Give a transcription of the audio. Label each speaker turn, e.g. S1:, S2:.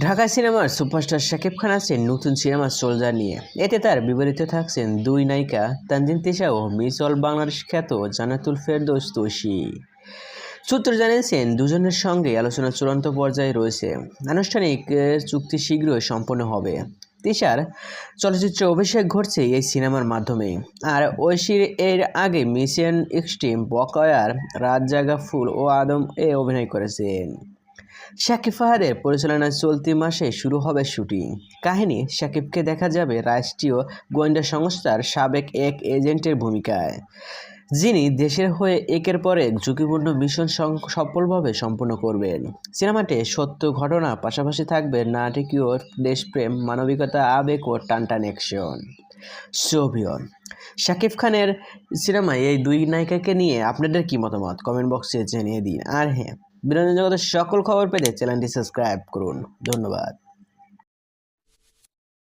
S1: ঢাকা সিনেমার সুপারস্টার শাকিব খান আছেন নতুন সিনেমা সোলজার নিয়ে। এতে তার বিপরীতে থাকছেন দুই নায়িকা তানজিন তিশা ও মিস অল বাংলাদেশ খ্যাত জান্নাতুল ফেরদৌস তুষি। সূত্র জানিয়েছেন দুজনের সঙ্গে আলোচনা চূড়ান্ত পর্যায়ে রয়েছে। আনুষ্ঠানিক চুক্তি শীঘ্রই সম্পন্ন হবে। তিশার চলচ্চিত্রে অভিষেক ঘটছে এই সিনেমার মাধ্যমে। আর ঐশীর এর আগে মিশন এক্সট্রিম, বকয়ার, রাত জাগা ফুল ও আদম এ অভিনয় করেছেন। শাকিব ফাহাদের পরিচালনায় চলতি মাসে শুরু হবে শুটিং। কাহিনী, শাকিবকে দেখা যাবে রাষ্ট্রীয় গোয়েন্দা সংস্থার সাবেক এক এজেন্টের ভূমিকায়, যিনি দেশের হয়ে একের পর এক ঝুঁকিপূর্ণ মিশন সফলভাবে সম্পন্ন করবেন। সিনেমাতে সত্য ঘটনা পাশাপাশি থাকবে নাটকীয় দেশপ্রেম, মানবিকতা, আবেগ ও টানটান অ্যাকশন। সোভিয়ন শাকিব খানের সিনেমায় এই দুই নায়িকাকে নিয়ে আপনাদের কি মতামত কমেন্ট বক্সে জানিয়ে দিন। আর হ্যাঁ, বিনোদন জগতের সকল খবর পেতে চ্যানেলটি সাবস্ক্রাইব করুন। ধন্যবাদ।